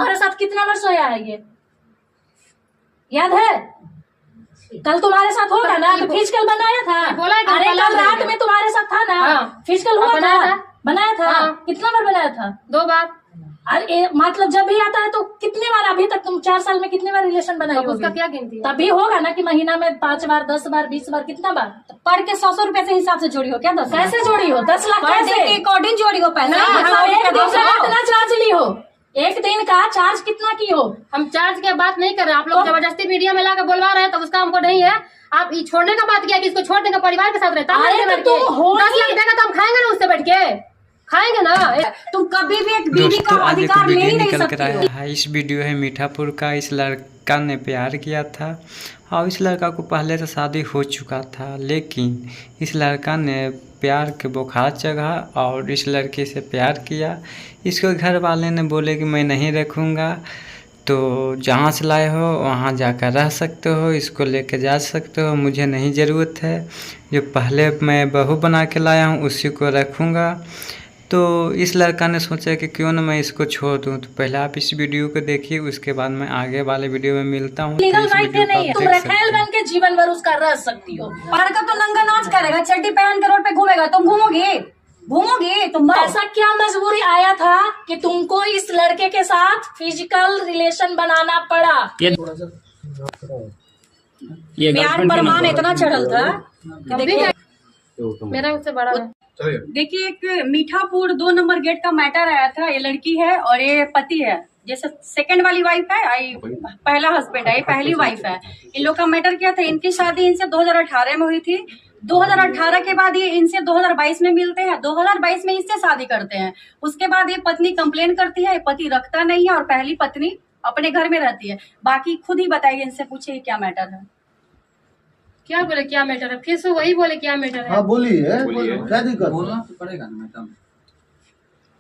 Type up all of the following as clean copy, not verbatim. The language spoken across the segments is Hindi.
तुम्हारे साथ कितना बार सोया है ये, याद है? कल तुम्हारे साथ होगा ना, तो फिजिकल बनाया था। अरे कल रात में तुम्हारे साथ था ना, फिजिकल हुआ था, बनाया था। कितना बार बनाया था? 2 बार। अरे मतलब जब भी आता है तो कितने बार, अभी तक तुम 4 साल में कितने बार रिलेशन बनाई होगी? उसका क्या गिनती है? तभी होगा ना कि महीना में 5 बार, 10 बार, 20 बार, कितना बार? पढ़ के 100 रुपए से हिसाब से जोड़ी हो क्या? 10 कैसे जोड़ी हो? 10 लाख कैसे के अकॉर्डिंग जोड़ी हो पैसा? एक दिन का कितना चार्ज ली हो? एक दिन का चार्ज कितना की हो? हम चार्ज की बात नहीं कर रहे, आप लोग जबरदस्ती मीडिया में लाकर बोलवा रहे हैं, तो उसका हमको नहीं है। आप ये छोड़ने का बात किया कि इसको छोड़ देंगे, परिवार के साथ रहता है। 10 लाख देगा तो हम खाएंगे ना, उससे बैठ के खाएंगे ना। तुम कभी भी एक बीवी का अधिकार ले ही नहीं सकती हो। इस वीडियो है मीठापुर का। इस लड़का ने प्यार किया था और इस लड़का को पहले से शादी हो चुका था, लेकिन इस लड़का ने प्यार के बुखार चढ़ा और इस लड़के से प्यार किया। इसको घर वाले ने बोले कि मैं नहीं रखूँगा, तो जहाँ से लाए हो वहाँ जाकर रह सकते हो, इसको लेके जा सकते हो, मुझे नहीं ज़रूरत है। जो पहले मैं बहू बना के लाया हूँ उसी को रखूँगा। तो इस लड़का ने सोचा कि क्यों ना मैं इसको छोड़ दूं। तो पहले आप इस वीडियो को देखिए, उसके बाद मैं आगे वाले वीडियो में मिलता हूँ। लीगल वाइफ नहीं है, तुम रखेल बन के जीवन भर उसका रह सकती हो। पढ़ कर तो नंगा नाच करेगा, चड्डी पहन के रोड पे घूमेगा, तुम घूमोगे तुम। ऐसा क्या मजबूरी आया था कि तुमको इस लड़के के साथ फिजिकल रिलेशन बनाना पड़ा? प्यार प्रमाण इतना चढ़ल था कि देखिए, मेरा उससे बड़ा है। देखिए एक मीठापुर 2 नंबर गेट का मैटर आया था। ये लड़की है और ये पति है, जैसे सेकंड वाली वाइफ है, पहला हस्बैंड है, ये पहली वाइफ है। इन लोग का मैटर क्या था, इनकी शादी इनसे 2018 में हुई थी। 2018 के बाद ये इनसे 2022 में मिलते हैं, 2022 में इससे शादी करते हैं। उसके बाद ये पत्नी कंप्लेन करती है, पति रखता नहीं है और पहली पत्नी अपने घर में रहती है। बाकी खुद ही बताइए, इनसे पूछिए क्या मैटर है। क्या बोले क्या मैटर है? फिर से वही बोले क्या मैटर है? हाँ बोलिए, क्या दिक्कत? बोलना तो पड़ेगा ना मैडम,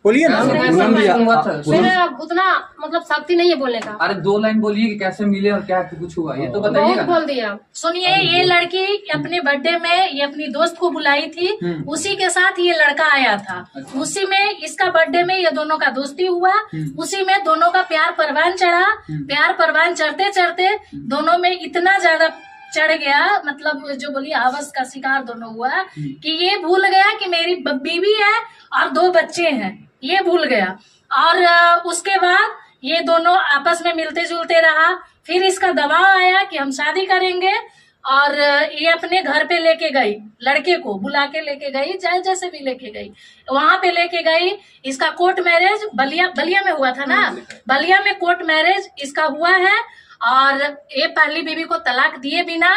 बोलिए ना। मेरे अब उतना मतलब शक्ति नहीं है बोलने का। अरे 2 लाइन बोलिए कि कैसे मिले और क्या कुछ हुआ, ये तो बताइए। बहुत बोल दिया। सुनिए, ये लड़की अपने बर्थडे में ये अपनी दोस्त को बुलाई थी, उसी के साथ ये लड़का आया था। उसी में इसका बर्थडे में ये दोनों का दोस्ती हुआ, उसी में दोनों का प्यार परवान चढ़ा। प्यार परवान चढ़ते चढ़ते दोनों में इतना ज्यादा चढ़ गया, मतलब जो बोली हवस का शिकार दोनों हुआ कि ये भूल गया कि मेरी बीवी है और 2 बच्चे हैं, ये भूल गया। और उसके बाद ये दोनों आपस में मिलते जुलते रहा। फिर इसका दबाव आया कि हम शादी करेंगे और ये अपने घर पे लेके गई, लड़के को बुला के लेके गई, चाहे जैसे भी लेके गई, वहां पे लेके गई। इसका कोर्ट मैरिज बलिया में हुआ था ना, बलिया में कोर्ट मैरिज इसका हुआ है। और ये पहली बीवी को तलाक दिए बिना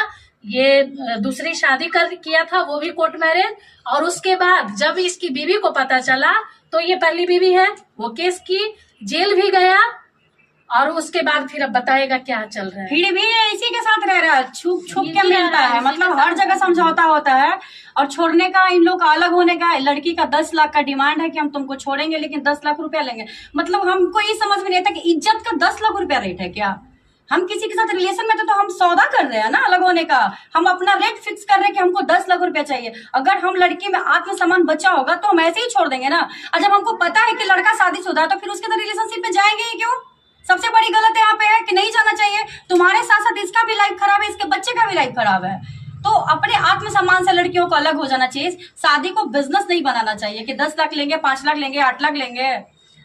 ये दूसरी शादी किया था, वो भी कोर्ट मैरिज। और उसके बाद जब इसकी बीवी को पता चला तो ये पहली बीवी है, वो केस की, जेल भी गया। और उसके बाद फिर अब बताएगा क्या चल रहा है। फिर भी इसी के साथ रह रहा है, छुप के मिलता है, मतलब हर जगह समझौता होता है। और छोड़ने का, इन लोग का अलग होने का, लड़की का 10 लाख का डिमांड है कि हम तुमको छोड़ेंगे लेकिन 10 लाख रुपया लेंगे। मतलब हमको ये समझ में नहीं आता कि इज्जत का 10 लाख रुपया रेट है क्या? हम किसी के साथ रिलेशन में तो हम सौदा कर रहे हैं ना अलग होने का। हम अपना रेट फिक्स कर रहे हैं कि हमको 10 लाख रुपया चाहिए। अगर हम लड़की में आत्मसम्मान बचा होगा तो हम ऐसे ही छोड़ देंगे ना। और जब हमको पता है कि लड़का शादीशुदा है तो फिर उसके साथ रिलेशनशिप में जाएंगे ही क्यों? सबसे बड़ी गलत यहाँ पे है कि नहीं जाना चाहिए। तुम्हारे साथ साथ इसका भी लाइफ खराब है, इसके बच्चे का भी लाइफ खराब है। तो अपने आत्मसम्मान से लड़कियों को अलग हो जाना चाहिए। शादी को बिजनेस नहीं बनाना चाहिए कि 10 लाख लेंगे, 5 लाख लेंगे, 8 लाख लेंगे।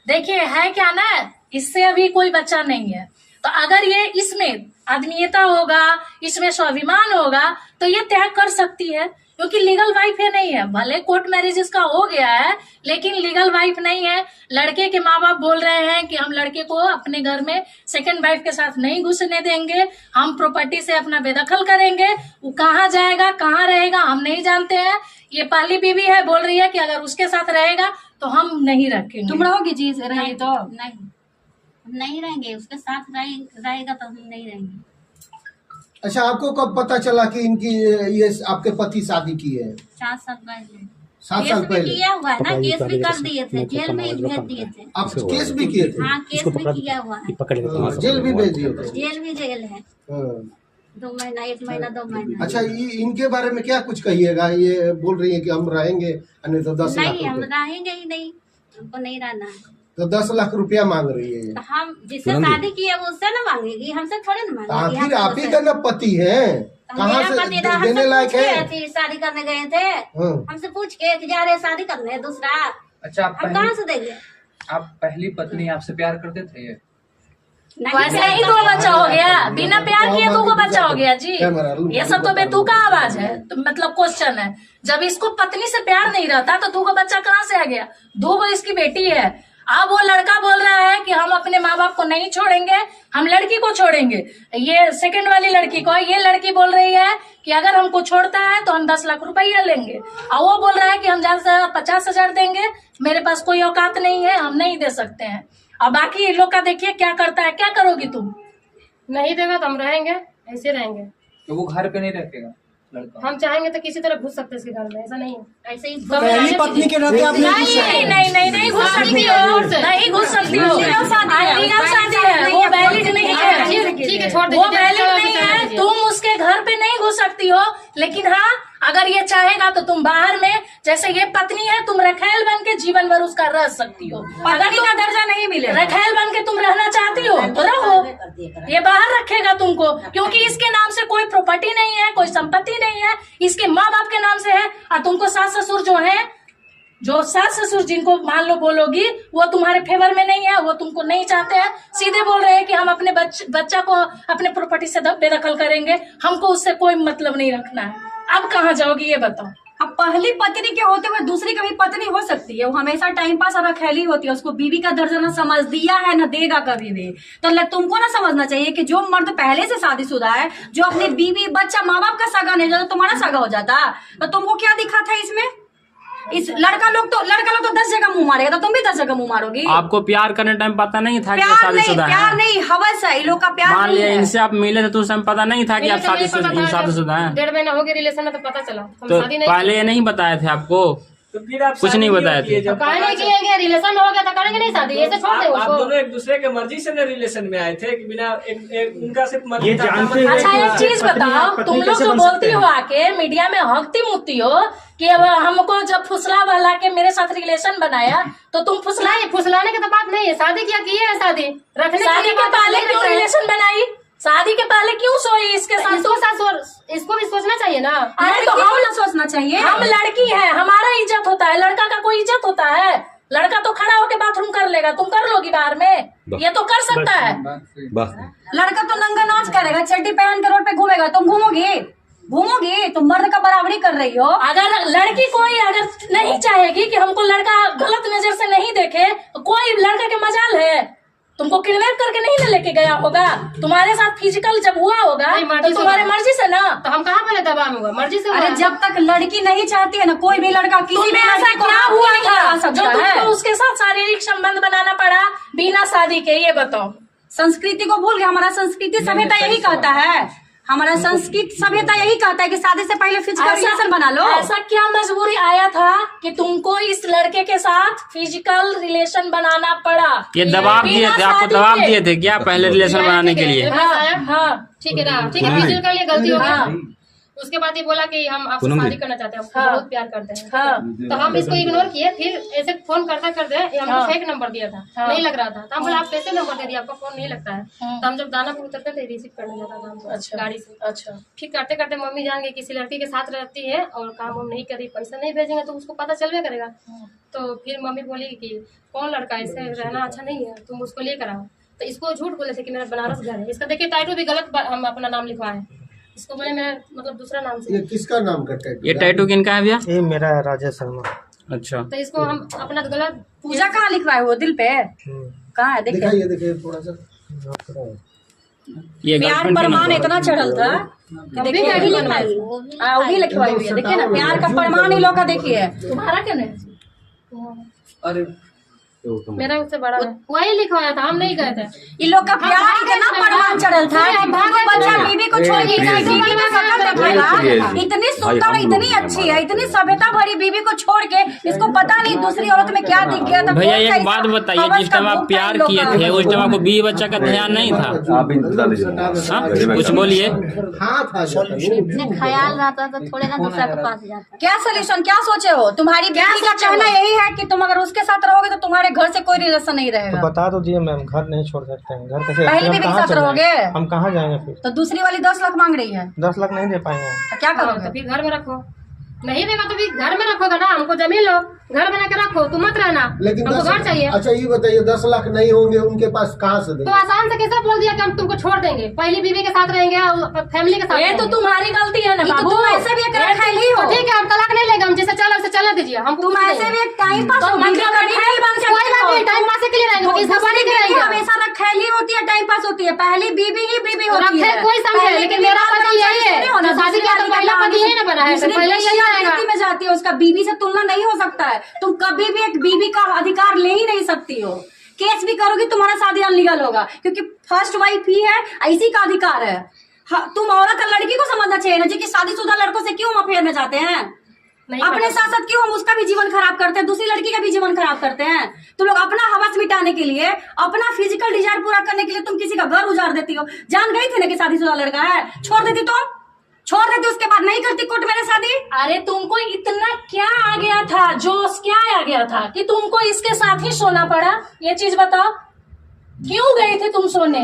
देखिए है क्या ना, इससे अभी कोई बच्चा नहीं है, तो अगर ये इसमें आदमीयता होगा, इसमें स्वाभिमान होगा तो ये त्याग कर सकती है, क्योंकि लीगल वाइफ है नहीं है। भले कोर्ट मैरिज इसका हो गया है लेकिन लीगल वाइफ नहीं है। लड़के के माँ बाप बोल रहे हैं कि हम लड़के को अपने घर में सेकंड वाइफ के साथ नहीं घुसने देंगे, हम प्रॉपर्टी से अपना बेदखल करेंगे। वो कहाँ जाएगा, कहाँ रहेगा हम नहीं जानते हैं। ये पहली बीवी है, बोल रही है कि अगर उसके साथ रहेगा तो हम नहीं रखेंगे। तुम रहोगी जी रहेगी तो? नहीं रहेंगे, उसके साथ रहेगा तो हम नहीं रहेंगे। अच्छा, आपको कब पता चला कि इनकी ये आपके पति शादी की है? 7 साल पहले। 7 साल पहले किया हुआ है ना, केस भी कर दिए थे, जेल में भेज दिए थे। आप केस भी किए थे? हाँ, केस भी किया हुआ है, जेल भी भेज दिए थे? जेल भी जेल है। 2 महीना, 1 महीना, 2 महीना। अच्छा, इनके बारे में क्या कुछ कहिएगा? ये बोल रही है कि हम रहेंगे, अन्य तो 10 लाख नहीं, हम रहेंगे ही नहीं, हमको नहीं रहना है। तो 10 लाख रुपया मांग रही है ये। तो हम जिससे शादी की है वो उससे ना मांगेगी, हमसे थोड़ी ना मांगेगी। आखिर आप ही का ना पति है, कहाँ से देने लायक है? शादी करने गए थे, हमसे पूछ के कि जा रहे शादी करने दूसरा, अच्छा, आप हम कहाँ से देंगे? आप पहली पत्नी आपसे प्यार करते थे ये? वैसे ही 2 बच्चा हो गया, बिना प्यार किए 2 बच्चा हो गया जी। ये सब तो बेतुका आवाज है, तो मतलब क्वेश्चन है। जब इसको पत्नी से प्यार नहीं रहता तो 2 बच्चा कहाँ से आ गया? 2 इसकी बेटी है। अब वो लड़का बोल रहा है कि हम अपने माँ बाप को नहीं छोड़ेंगे, हम लड़की को छोड़ेंगे। ये सेकंड वाली लड़की को, ये लड़की बोल रही है कि अगर हमको छोड़ता है तो हम 10 लाख रुपया लेंगे, और वो बोल रहा है कि हम ज्यादा से 50,000 देंगे, मेरे पास कोई औकात नहीं है, हम नहीं दे सकते हैं। और बाकी इन लोग का देखिए क्या करता है। क्या करोगी तुम? नहीं देगा तो हम रहेंगे, ऐसे रहेंगे। तो वो घर पे नहीं रखेगा लड़का? हम चाहेंगे तो किसी तरह घुस सकते हैं इसके घर में, ऐसा नहीं है। ऐसे ही पहली पत्नी के नाते आप नहीं घुस सकती हो, नहीं घुस सकती हो। लीगल शादी है, वो वैलिड नहीं है। ठीक है, छोड़ दे, वो वैलिड नहीं है, तुम उसके घर पे नहीं घुस सकती हो। लेकिन हाँ, अगर ये चाहेगा तो तुम बाहर में, जैसे ये पत्नी है, तुम रखेल बन के जीवन भर उसका रह सकती हो। अगर का दर्जा नहीं मिले, रखेल बन के तुम रहना चाहती हो तो रहो, ये बाहर रखेगा तुमको, क्योंकि इसके नाम से कोई प्रॉपर्टी नहीं है, कोई संपत्ति नहीं है, इसके माँ बाप के नाम से है। और तुमको सास ससुर जो सास ससुर जिनको मान लो बोलोगी, वो तुम्हारे फेवर में नहीं है, वो तुमको नहीं चाहते हैं। सीधे बोल रहे हैं कि हम अपने बच्चा को अपने प्रॉपर्टी से बेदखल करेंगे, हमको उससे कोई मतलब नहीं रखना है। अब कहाँ जाओगी ये बताओ? अब पहली पत्नी के होते हुए दूसरी कभी पत्नी हो सकती है? वो हमेशा टाइम पास और रखेली होती है, उसको बीवी का दर्जा न समझ दिया है न देगा कभी भी। तो तुमको ना समझना चाहिए कि जो मर्द पहले से शादीशुदा है, जो अपनी बीवी बच्चा माँ बाप का सगा नहीं जाता, तुम्हारा सगा हो जाता, तो तुमको क्या दिखा था इसमें? इस लड़का लोग तो 10 जगह मुंह मारेगा, तो तुम भी 10 जगह मुंह मारोगी। आपको प्यार करने टाइम पता नहीं था कि शादीशुदा है? प्यार नहीं, हवस है, इन लोग का प्यार। मान लिया इनसे आप मिले थे तो उस समय पता नहीं था कि आप शादीशुदा हैं? 1.5 महीना हो गया रिलेशन में तो पता चला। तो पहले ये नहीं बताए थे आपको? तो फिर आप कुछ नहीं बताए थे? कहने किए रिलेशन में हो गया तो करेंगे नहीं शादी, ऐसे छोड़ दे आप उसको। दोनों एक दूसरे के मर्जी से न रिलेशन में आए थे कि बिना उनका सिर्फ मर्जी ये जानते हैं अच्छा एक चीज बताओ, तुम लोग जो बोलती हो आके मीडिया में हकती मुत्ती हो कि अब हमको जब फुसला वाला के मेरे साथ रिलेशन बनाया तो तुम फुसलाने की तो बात नहीं है, शादी क्या की है? शादी रखने शादी के पहले क्यों रिलेशन बनाई? शादी के पहले क्यों सोई इसके साथ? इसको भी सोचना चाहिए ना। अरे तो हम ना सोचना चाहिए, हम लड़की है, हमारा इज्जत होता है, लड़का का कोई इज्जत होता है? लड़का तो खड़ा होके बाथरूम कर लेगा, तुम कर लोगी बाहर में? ये तो कर सकता है। लड़का तो नंगा नाच करेगा, चड्डी पहन के रोड पे घूमेगा, तुम घूमोगी? तुम मर्द का बराबरी कर रही हो। अगर लड़की कोई अगर नहीं चाहेगी कि हमको लड़का गलत नजर से नहीं देखे, कोई लड़का के मजाल है? तुमको किडनैप करके नहीं ना लेके गया होगा? तुम्हारे साथ फिजिकल जब हुआ होगा तो तुम्हारे मर्जी से ना। तो हम कहाँ पहले दबाव हुआ? मर्जी से। अरे जब तक लड़की नहीं चाहती है ना, कोई भी लड़का किसी भी ऐसा क्या हुआ था जो तुमको उसके साथ शारीरिक संबंध बनाना पड़ा बिना शादी के? ये बताओ। संस्कृति को भूल गए। हमारा संस्कृति सभ्यता यही कहता है, हमारा संस्कृत सभ्यता यही कहता है कि शादी से पहले फिजिकल रिलेशन बना लो। ऐसा क्या मजबूरी आया था कि तुमको इस लड़के के साथ फिजिकल रिलेशन बनाना पड़ा? ये दबाव दिए थे आपको? दबाव दिए थे क्या पहले रिलेशन बनाने के लिए? हाँ ठीक है ना, ठीक है, फिजिकल ये गलती हो गया। उसके बाद ये बोला कि हम आपसे शादी करना चाहते हैं, आपको बहुत प्यार करते हैं। तो हम इसको इग्नोर किए, फिर ऐसे फोन करते हमको फेक नंबर दिया था, नहीं लग रहा था। तो हम बोला आप कैसे नंबर दे दिया, आपका फोन नहीं लगता है। तो हम जब दानापुर उतरते थे रिसीव करने जाता था हमको गाड़ी से। अच्छा, फिर करते करते मम्मी जान गई किसी लड़की के साथ रहती है और काम हम नहीं करी, पैसा नहीं भेजेंगे तो उसको पता चलवे करेगा। तो फिर मम्मी बोली कि कौन लड़का, ऐसे रहना अच्छा नहीं है, तुम उसको लेकर आओ। तो इसको झूठ बोले थे कि मेरा बनारस घर है। इसका देखिए टाइटू भी गलत हम अपना नाम लिखवाए, इसको बोले मेरा मतलब दूसरा नाम से। ये किसका नाम का टैटू? ये टैटू किनका है भैया? ये मेरा है, राजेश शर्मा। अच्छा, तो इसको हम अपना गलत। पूजा कहाँ लिखवाए हो? दिल पे कहाँ है? देखिए थोड़ा सा। ये प्यार प्रमाण इतना चढ़ल था, देखिए वो भी लिखवाई हुई है। देखिए ना, प्यार का प्रमाण ही लोग का देखिए। तुम्हारा क्या नहीं? अरे मेरा उससे बड़ा है, वही लिखवाया था, हम नहीं गए थे। इन लोग का प्यार इतना प्रमाण चढ़ल था कि बच्चा बीवी को छोड़ के बीवी का शकल देखेगा, इतनी सुंदर, इतनी अच्छी है, इतनी सभ्यता भरी बीवी को छोड़ के इसको पता नहीं दूसरी औरत में क्या दिख गया था। भैया एक बात बताइए, जिस टाइम आप प्यार किए थे उस टाइम आपको बीवी बच्चा का ध्यान नहीं था? कुछ बोलिए। ख्याल रहता तो थोड़े ना दूसरा के पास जाता। क्या सोल्यूशन, क्या सोचे हो? तुम्हारी बीवी का कहना यही है कि तुम अगर उसके साथ रहोगे तो तुम्हारे घर से कोई रिलेशन नहीं रहेगा। बता तो दिए मैम, घर नहीं छोड़ सकते हैं। घर कैसे, पहली बीवी के साथ रहोगे? हम कहाँ जाएंगे फिर? तो दूसरी वाली 10 लाख मांग रही है। 10 लाख नहीं दे पाएंगे। तो क्या करोगे? तो फिर घर में रखो, नहीं देगा तो फिर घर में रखोगा ना। हमको जमीन लो, घर बना के रखो, तुम मत रहना। लेकिन हमको घर चाहिए। अच्छा ये बताइए 10 लाख नहीं होंगे उनके पास, कहाँ से तो देंगे? आसान से कैसे बोल दिया कि हम तुमको छोड़ देंगे, पहली बीवी के साथ रहेंगे और फैमिली के साथ ये तो रहेंगे। तुम्हारी गलती है ना तो बाबू। तुम ऐसे भी एक रखेली हो। ठीक है, हम तलाक नहीं लेंगे, हम जैसे चला वैसे चला दीजिए। हम तुम ऐसे भी एक टाइम पास तो मतलब रखेल बन कोई बात नहीं, टाइम पास के लिए रहेंगे, इस बड़ी के रहेंगे। हमेशा रखेली होती है, टाइम पास होती है। पहली बीवी ही बीवी होती है। कोई समझे, लेकिन मेरा पति यही है, शादी का तो पहला पति यही ना बना है, तो पहले यही आएगा। में जाती है, उसका बीवी से तुलना नहीं हो सकता है। तुम कभी भी एक बीवी का अधिकार ले ही नहीं सकती हो। केस भी करोगी तुम्हारा शादी अनलीगल होगा, क्योंकि फर्स्ट वाइफ ही है, इसी का अधिकार है। तुम औरत और लड़की को समझना चाहिए ना जी कि शादीशुदा लड़कों से क्यों अफेयर में जाते हैं। अपने साथ साथ क्यों हम उसका भी जीवन खराब करते हैं, दूसरी लड़की का भी जीवन खराब करते हैं। तुम लोग अपना हवस मिटाने के लिए, अपना फिजिकल डिजायर पूरा करने के लिए तुम किसी का घर उजाड़ देती हो। जान गई थी ना कि शादीशुदा लड़का है, छोड़ देती तो छोड़ देती, उसके बाद नहीं करती कोर्ट मेरे शादी। अरे तुमको इतना क्या आ गया था, जोश क्या आ गया था कि तुमको इसके साथ ही सोना पड़ा? ये चीज बताओ, क्यों गई थी तुम सोने?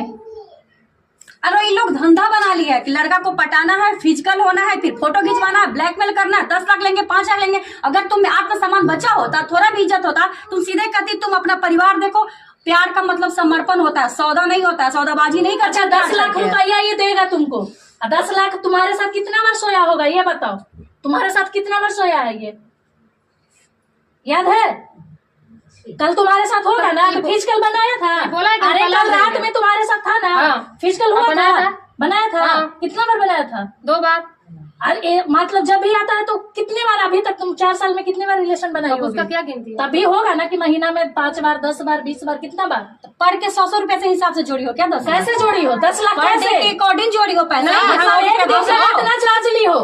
अरे ये लोग धंधा बना लिया है कि लड़का को पटाना है, फिजिकल होना है, फिर फोटो खिंचवाना है, ब्लैकमेल करना है। 10 लाख लेंगे, 5 लाख लेंगे। अगर तुम में आत्मसम्मान बचा होता, थोड़ा भी इज्जत होता, तुम सीधे कहती तुम अपना परिवार देखो। प्यार का मतलब समर्पण होता है, सौदा नहीं होता है, सौदाबाजी नहीं करता। अच्छा 10 लाख रुपया ये देगा तुमको, 10 लाख तुम्हारे साथ कितना बार सोया होगा ये बताओ? तुम्हारे साथ कितना बार सोया है ये याद है? कल तुम्हारे साथ होगा ना, तो फिजिकल बनाया था। अरे कल रात में तुम्हारे साथ था ना, फिजिकल हुआ था, बनाया था। कितना बार बनाया था? 2 बार। अरे मतलब जब भी आता है तो कितने बार? अभी तक तुम 4 साल में कितने बार रिलेशन बनाई होगी? उसका क्या गिनती है? तभी होगा ना कि महीना में 5 बार, 10 बार, 20 बार, कितना बार? पढ़ के 100 रुपए से हिसाब से जोड़ी हो क्या? 10 कैसे जोड़ी हो? 10 लाख कैसे अकॉर्डिंग जोड़ी हो? पैसा एक दिन का कितना चार्ज ली हो?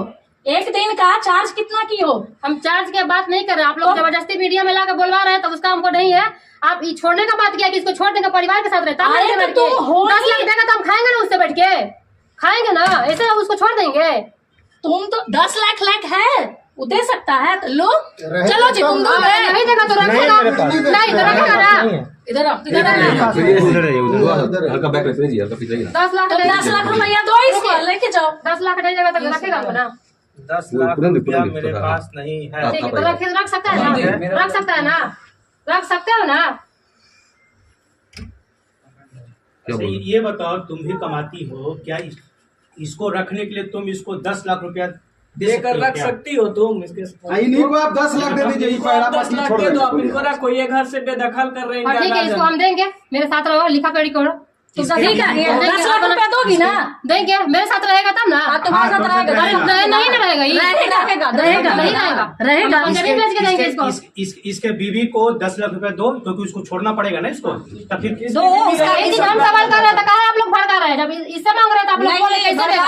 एक दिन का चार्ज कितना की हो? हम चार्ज की बात नहीं कर रहे, आप लोग जबरदस्ती मीडिया में लाकर बोलवा रहे हैं, तो उसका हमको नहीं है। आप ये छोड़ने का बात किया कि इसको छोड़ देंगे, परिवार के साथ रहता है। 10 लाख देगा तो हम खाएंगे ना, उससे बैठ के खाएंगे ना, ऐसे उसको छोड़ देंगे? तुम तो 10 लाख है, वो दे सकता है तो लो, चलो जी तुम दो। नहीं देगा तो रखेगा, नहीं तो रखेगा ना। इधर आओ, इधर आओ। 10 लाख, 10 लाख रुपया दो इसको, लेके जाओ। 10 लाख नहीं देगा तो रखेगा ना। 10 लाख रुपया मेरे पास नहीं है। ठीक है, तो रख सकता है ना, रख सकता है ना, रख सकते हो ना। ये बताओ, तुम भी कमाती हो क्या? इसको रखने के लिए तुम इसको 10 लाख रुपया देकर रख सकती हो तुम इसके। इन्हीं को आप 10 लाख दे दीजिए, 10 लाख दे दो आप इनको, रखो ये घर से बेदखल कर रहे हैं। ठीक है, इसको हम देंगे, मेरे साथ रहो, लिखा पढ़ी करो। ठीक है, 10 लाख रुपया दोगी ना? देंगे, मेरे साथ रहेगा तब ना। तुम्हारे साथ रहेगा? नहीं ना रहेगा, रहेगा, नहीं रहेगा। जमीन बेच के देंगे इसको। इसके बीवी को 10 लाख रुपया दो, क्योंकि उसको छोड़ना पड़ेगा ना इसको। तब फिर हम सवाल कर रहे थे, कहा आप लोग भड़का रहे हैं? जब इससे मांग रहे थे आप लोग बोले कैसे देगा?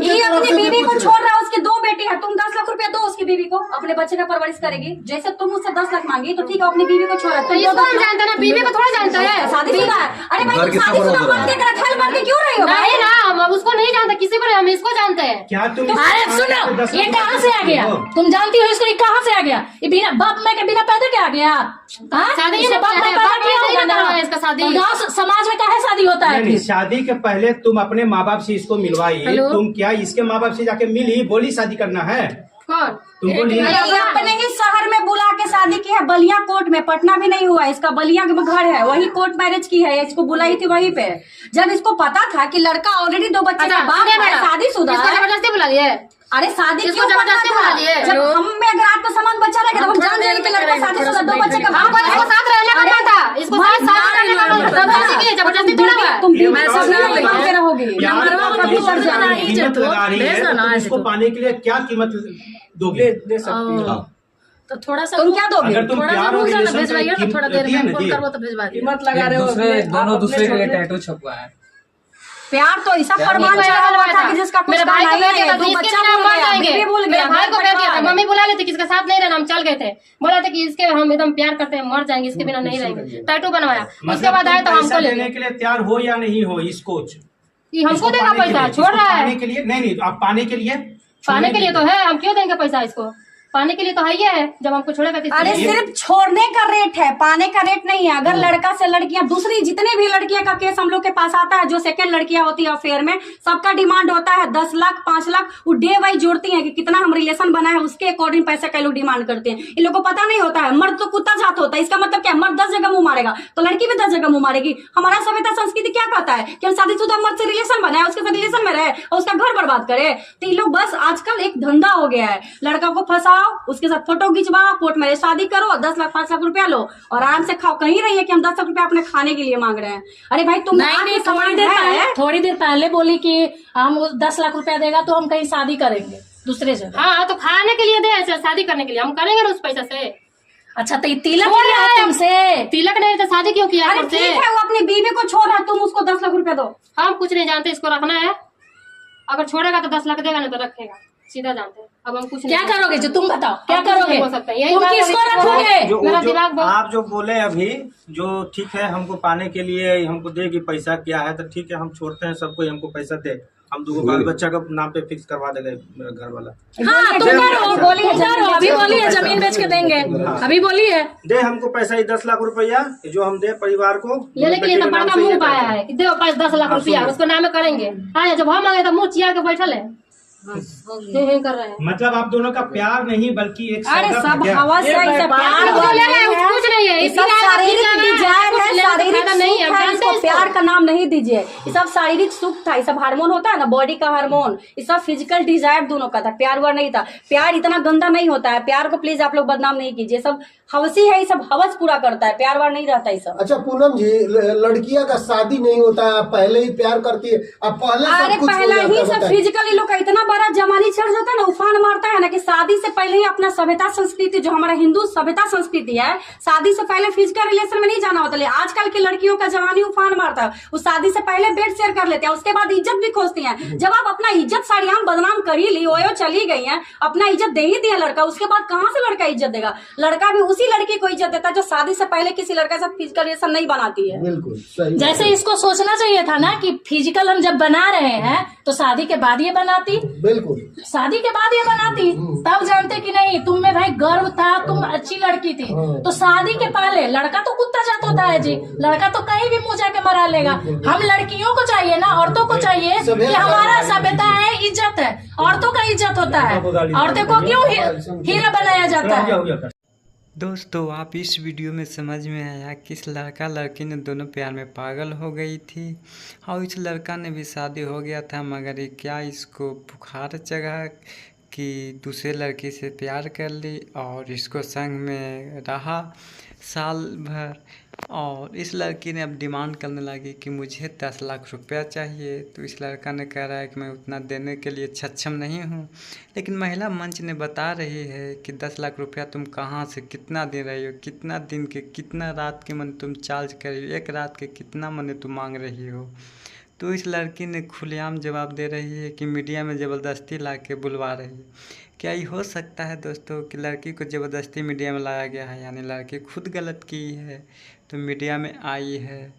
ये अपनी बीवी को छोड़ रहा है, उसकी 2 बेटी है। तुम 10 लाख रुपया दो उसकी बीवी को, अपने बच्चे का परवरिश करेगी। जैसे तुम उससे 10 लाख मांगी तो ठीक है, अपनी बीवी को छोड़ा। तो इसको हम जानते हैं ना, बीवी को थोड़ा जानते हैं। शादीशुदा है। अरे भाई तुम शादीशुदा बन के रखेल बन के क्यों रही हो? नहीं ना, हम उसको नहीं जानते, किसी को, हम इसको जानते हैं। क्या तुम? अरे सुनो, ये कहाँ से आ गया? तुम जानती हो इसको, ये कहाँ से आ गया? ये बिना बाप माँ के बिना पैदा के आ गया? शादी इसके बाप माँ पैदा किया होगा ना? इसका शादी गाँव समाज में काहे शादी होता है? नहीं, शादी के पहले तुम अपने माँ बाप से इसको मिलवाई। तुम क्या इसके माँ बाप से जाके मिली, बोली शादी करना है? कौन? तुमको अपने ही शहर में बुला के शादी की है, बलिया कोर्ट में। पटना भी नहीं हुआ, इसका बलिया में घर है, वही कोर्ट मैरिज की है। इसको बुलाई थी वहीं पे, जब इसको पता था कि लड़का ऑलरेडी 2 बच्चे का बाप है, शादीशुदा है। जबरदस्ती बुला लिए? अरे शादी इसको क्यों जबरदस्ती बुला लिए? जब हम में अगर आत्मसम्मान बचा रहेगा तो हम जान जाएंगे कि लड़का शादीशुदा 2 बच्चे का बाप है। इसको साथ रहने का मन था, इसको साथ रहने का मन था, जबरदस्ती थोड़ा हुआ। तुम रहोगी, कीमत लगा रही है, इसको पाने के लिए क्या कीमत दोगे? दे सकती हो तो थोड़ा सा तुम क्या दोगे? अगर तुम प्यार और रिलेशन से भेजवाइए ना, थोड़ा देर में फोन करवो तो भेजवा दिए। कीमत लगा रहे हो, दोनों दूसरे के लिए टैटू छपवा है। प्यार तो ऐसा फरमान चढ़ा हुआ था कि जिसका कुछ मेरे भाई को कह दिया था, 2 इसके बच्चा बिना भूल मर गया, जाएंगे। बीवी भूल मेरे गया, भाई को कह दिया था, परिवार। मम्मी बुला लेती, किसके साथ नहीं रहना, हम चल गए थे। बोला था कि इसके हम एकदम प्यार करते हैं, मर जाएंगे, इसके बिना नहीं रहेंगे। टैटू बनवाया, उसके बाद आए तो हमको ले देने के लिए तैयार हो या नहीं हो इसको? हमको देगा पैसा, छोड़ रहा है। पाने के लिए नहीं, आप पाने के लिए पाने के लिए तो है, हम क्यों देंगे पैसा इसको? पाने के लिए तो है ही है, जब हमको छोड़ेगा तो अरे सिर्फ छोड़ने का रेट है, पाने का रेट नहीं है। अगर लड़का से लड़कियां, दूसरी जितने भी लड़कियां का केस हम लोग के पास आता है, जो सेकंड लड़कियां होती है अफेयर में, सबका डिमांड होता है 10 लाख 5 लाख। वो डे वाइज जोड़ती हैं कि कितना हम रिलेशन बना है, उसके अकॉर्डिंग पैसा कई लोग डिमांड करते हैं। इन लोग को पता नहीं होता है, मर्द तो कुत्ता जात होता है। इसका मतलब क्या, मर्द 10 जगह मुंह मारेगा तो लड़की भी 10 जगह मुंह मारेगी। हमारा सभ्यता संस्कृति क्या कहता है कि हम शादीशुदा मर्द से रिलेशन बनाए, उसके साथ रिलेशन में रहे और उसका घर बर्बाद करे। तो इन लोग बस आजकल एक धंधा हो गया है, लड़का को फंसाओ, उसके साथ फोटो खिंचवाओ, कोर्ट में शादी करो, 10 लाख 5 लाख रुपया लो और आराम से खाओ। कहीं रही है कि हम 10 लाख रुपया अपने खाने के लिए मांग रहे हैं? अरे भाई तुम नहीं, थोड़ी देर पहले बोली कि हम 10 लाख रुपया देगा तो हम कहीं शादी करेंगे दूसरे जगह। हाँ, तो खाने के लिए दे, शादी करने के लिए हम करेंगे ना उस पैसा से। अच्छा, तो तिलक लिया है तुमसे? तिलक नहीं तो शादी क्यों किया? अरे ठीक है, वो अपनी बीवी को छोड़ रहा, तुम उसको 10 लाख रुपया दो। हम कुछ नहीं जानते, इसको रखना है। अगर छोड़ेगा तो 10 लाख देगा, नहीं तो रखेगा, सीधा जानते हैं। अब हम कुछ क्या करोगे? जो तुम बताओ क्या करोगे? हो सकता है तुम किसको रखोगे? मेरा दिमाग आप जो बोले अभी, जो ठीक है हमको पाने के लिए हमको देगी पैसा, क्या है तो ठीक है, हम छोड़ते हैं सबको, हमको पैसा दे, हम 2 बाल बच्चा का नाम पे फिक्स करवा देगा मेरा घर वाला। हाँ, तुम करो, अभी बोली है जमीन बेच के देंगे, अभी बोली है दे हमको पैसा ही 10 लाख रुपया जो हम दे परिवार को लेने के लिए। तो बड़ा मुंह पाया है कि दे 10 लाख रुपया, उसको नाम में करेंगे। हाँ, जब हम मांगे तो मुंह चिया के बैठल है कर रहे हैं। मतलब आप दोनों का प्यार नहीं बल्कि एक अरे सब हवा से प्यार कुछ नहीं है, शारीरिक डिजायर है, शारीरिक नहीं है, इसको प्यार का नाम नहीं दीजिए। ये सब शारीरिक सुख था, ये सब हार्मोन होता है ना, बॉडी का हार्मोन, ये सब फिजिकल डिजायर दोनों का था, प्यार वार नहीं था। प्यार इतना गंदा नहीं होता है, प्यार को प्लीज आप लोग बदनाम नहीं कीजिए। सब हवसी है, ये सब हवस पूरा करता है, प्यार वार नहीं रहता ये सब। अच्छा पूनम जी, लड़कियां का शादी नहीं होता है, पहले ही प्यार करती है, अब पहले अरे पहला ही सब फिजिकली लोग का इतना बड़ा जमानी चढ़ जाता है ना, उफान मारता है ना, कि शादी से पहले ही अपना सभ्यता संस्कृति, जो हमारा हिंदू सभ्यता संस्कृति है, शादी से पहले फिजिकल रिलेशन में नहीं जाना होता। लेकिन आजकल की लड़कियों का जवानी उफान मारता है, वो शादी से पहले बेड शेयर कर लेते हैं, उसके बाद इज्जत भी खोजती हैं। जब आप अपना इज्जत साड़ियां बदनाम कर ही ली, ओयो चली गई हैं, अपना इज्जत दे ही दिया लड़का, उसके बाद कहाँ से लड़का इज्जत देगा? लड़का भी उसी लड़की को इज्जत देता है जो शादी से पहले किसी लड़का से फिजिकल रिलेशन नहीं बनाती है। बिल्कुल सही। जैसे इसको सोचना चाहिए था ना कि फिजिकल हम जब बना रहे हैं तो शादी के बाद ये बनाती, बिल्कुल शादी के बाद ये बनाती, तब जानते कि नहीं तुम में भाई गर्व था, तुम अच्छी लड़की थी। तो शादी के पहले लड़का तो कुत्ता जात होता है जी, लड़का तो कहीं भी मुंह जाके मरा लेगा। हम लड़कियों को चाहिए ना, औरतों को चाहिए कि हमारा सभ्यता है, इज्जत है, औरतों का इज्जत होता है, औरतों को क्यों हीरा बनाया जाता है? दोस्तों, आप इस वीडियो में समझ में आया कि इस लड़का लड़की ने दोनों प्यार में पागल हो गई थी और इस लड़का ने भी शादी हो गया था, मगर ये क्या इसको बुखार चढ़ा कि दूसरे लड़की से प्यार कर ली और इसको संग में रहा साल भर। और इस लड़की ने अब डिमांड करने लगी कि मुझे 10 लाख रुपया चाहिए। तो इस लड़का ने कह रहा है कि मैं उतना देने के लिए सक्षम नहीं हूँ, लेकिन महिला मंच ने बता रही है कि 10 लाख रुपया तुम कहाँ से कितना दे रही हो, कितना दिन के कितना रात के मन तुम चार्ज कर रही हो, एक रात के कितना मन तुम मांग रही हो। तो इस लड़की ने खुलेआम जवाब दे रही है कि मीडिया में ज़बरदस्ती ला के बुलवा रही है। क्या ये हो सकता है दोस्तों कि लड़की को ज़बरदस्ती मीडिया में लाया गया है, यानी लड़की खुद गलत की है तो मीडिया में आई है?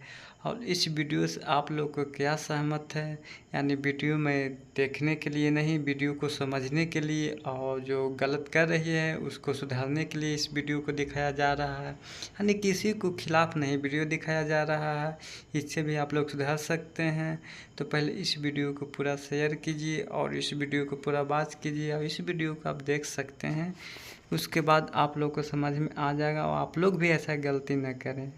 और इस वीडियो से आप लोग को क्या सहमत है? यानी वीडियो में देखने के लिए नहीं, वीडियो को समझने के लिए और जो गलत कर रही है उसको सुधारने के लिए इस वीडियो को दिखाया जा रहा है। यानी किसी को खिलाफ नहीं वीडियो दिखाया जा रहा है, इससे भी आप लोग सुधार सकते हैं। तो पहले इस वीडियो को पूरा शेयर कीजिए और इस वीडियो को पूरा वॉच कीजिए और इस वीडियो को आप देख सकते हैं। उसके बाद आप लोग को समझ में आ जाएगा और आप लोग भी ऐसा गलती न करें।